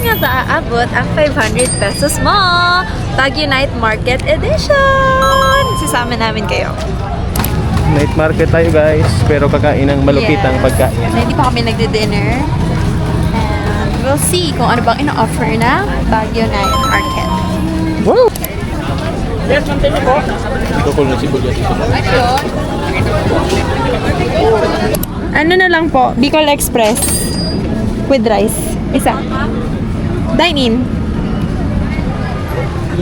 nga ba aabot ang 500 pesos mo? Baguio Night Market Edition! Sisama namin kayo. Night market tayo guys, pero kakain ng malupitang pagkain. Kasi hindi pa kami nagdi-dinner. And we'll see kung ano bang ina-offer na Baguio Night Market. Wow! Yes, mantay niyo po. Ito ko na sibuyas. Ano na lang po? Bicol Express with rice. Isa. Dine-in.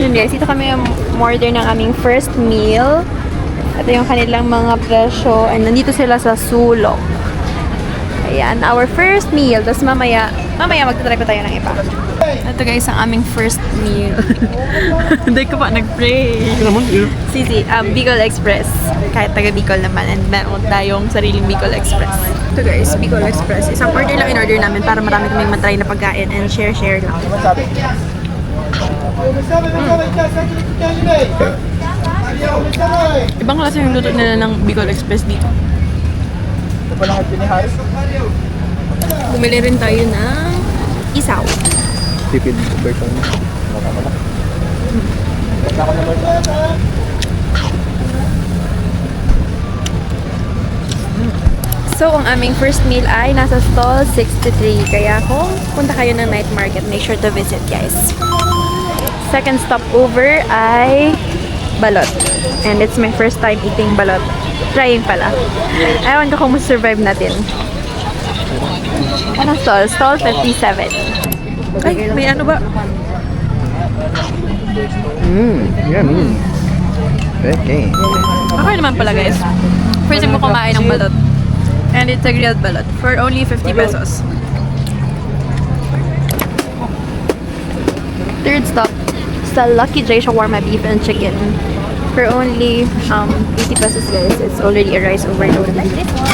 Yun guys, ito kami order ng aming first meal. Ito yung kanilang mga presyo. And nandito sila sa sulok. Ayan, our first meal. Tapos mamaya magtatry pa tayo ng iba. Ito guys, ang aming first meal. Hindi ko pa nag-pray. Sisi, Bicol Express. Kahit taga Bicol naman. And meron tayong sariling Bicol Express. Ito guys, Bicol Express. Isang order lang in-order namin para marami kaming matry na pagkain and share lang. Ibang klase yung luto nila ng Bicol Express dito. Bumili rin tayo ng isaw. Tipid version. So, ang aming first meal ay nasa stall 63. Kaya kung punta kayo ng night market, make sure to visit guys. Second stop over ay balot. And it's my first time eating balot. Trying pala. Ewan ko kung survive natin. Anong stall? Stall 57. Ay, may ano ba? Yummy. Okay. Okay naman pala guys. First time ko kumain ng balot. And it's a grilled balot for only 50 pesos. Third stop, sa Lucky J Shawarma Beef and Chicken. For only 80 pesos guys. It's already a rice overload like this one.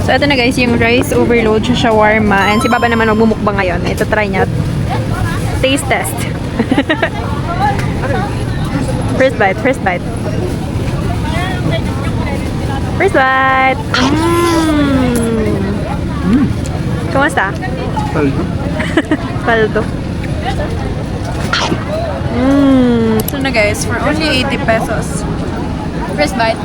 So ito na guys, yung rice overload sa shawarma. And si Baba naman magbumukbang ngayon. Ito try niya. Taste test. First bite, first bite. First bite. Kumusta? Paldo. Paldo. So na guys, for only 80 pesos. First bite.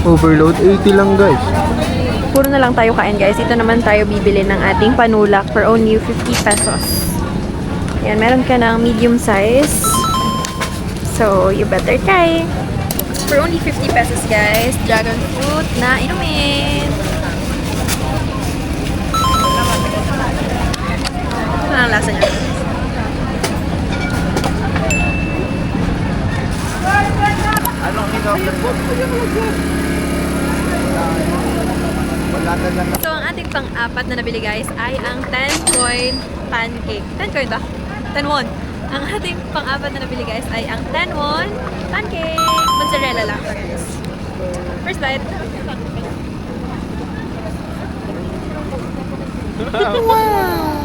Overload 80 lang guys. Puro na lang tayo kain guys. Ito naman tayo bibili ng ating panulak for only 50 pesos. Yan, meron ka ng medium size. So, you better try. For only 50 pesos guys, dragon fruit na inumin. Ano ang lasa niya? So, ang ating pang-apat na nabili guys ay ang 10-coin pancake. 10 coin ba? 10 won. Ang ating pang-apat na nabili guys ay ang 10 won pancake. Mozzarella lang ito guys. First bite. Wow!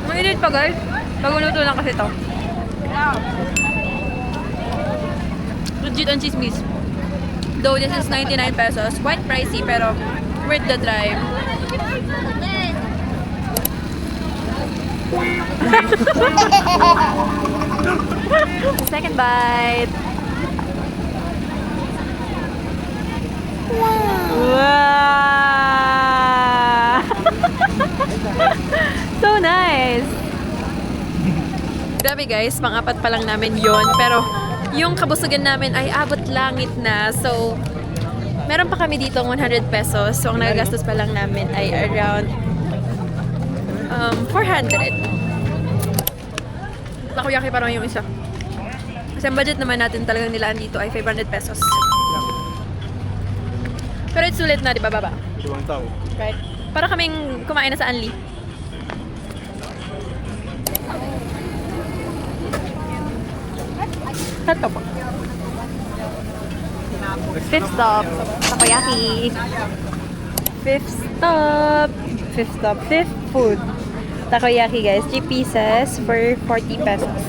Mainit pa guys. Baguluto lang kasi ito. Legit ang chismis. Though this is 99 pesos. Quite pricey pero worth the try. Second bite. Wow! So nice! Grabe guys, pang-apat pa lang namin yon. Pero yung kabusugan namin ay abot langit na. So, meron pa kami dito 100 pesos. So, ang nagagastos pa lang namin ay around 400. Takoyaki parang yung isa. Kasi ang budget naman natin talagang nilaan dito ay 500 pesos. Pero it's sulit na, di ba, Baba? Right? Para kaming kumain na sa Anli. Ito po. Fifth stop, takoyaki. Fifth stop. Fifth food. Takoyaki guys, 3 pieces for 40 pesos.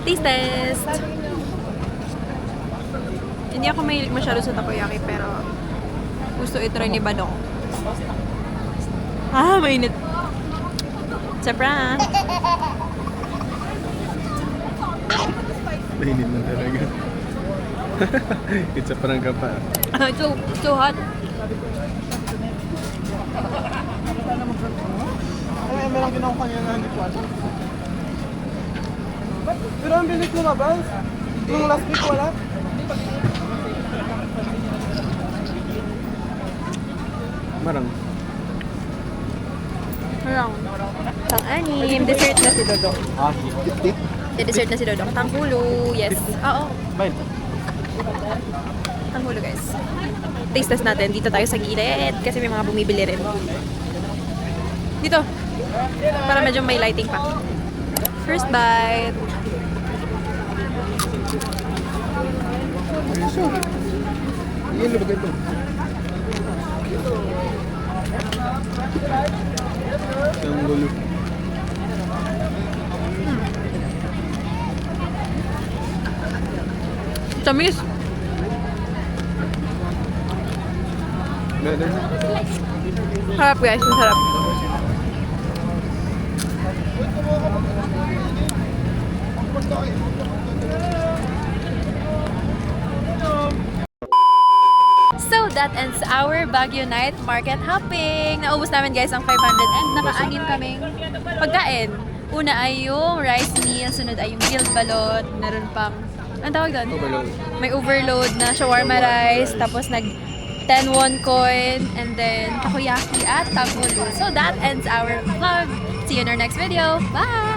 Taste test! Hindi ako mahilig masyado sa takoyaki, pero gusto itry ni Badong. Ah, mainit. Sa prank. Mainit na talaga. It's a prank ka pa. It's so hot. Ay, may lang ginawa kanina na hindi ko alam. Pero ang bilis lumabas. Yung last week wala. Marang. Around. Pang-anim. Dessert na si Dodong. Ah, tip. Dessert na si Dodong. Tanghulo. Yes. Oo. Bye. Tanghulo, guys. Taste test natin. Dito tayo sa gilid. Kasi may mga bumibili rin. Dito. Para medyo may lighting pa. First bite. Yan ba ganito? Ang gulo. Tamis. Ganda. Harap, guys. Masarap. So that ends our Baguio night market hopping. Naubos namin guys ang 500 and naka-anim kaming pagkain. Una ay yung rice meal, sunod ay yung grilled balot, meron pang, ang tawag doon? Overload. May overload na shawarma rice, tapos nag 10 won coin, and then takoyaki at tanghulo. So that ends our vlog. See you in our next video. Bye!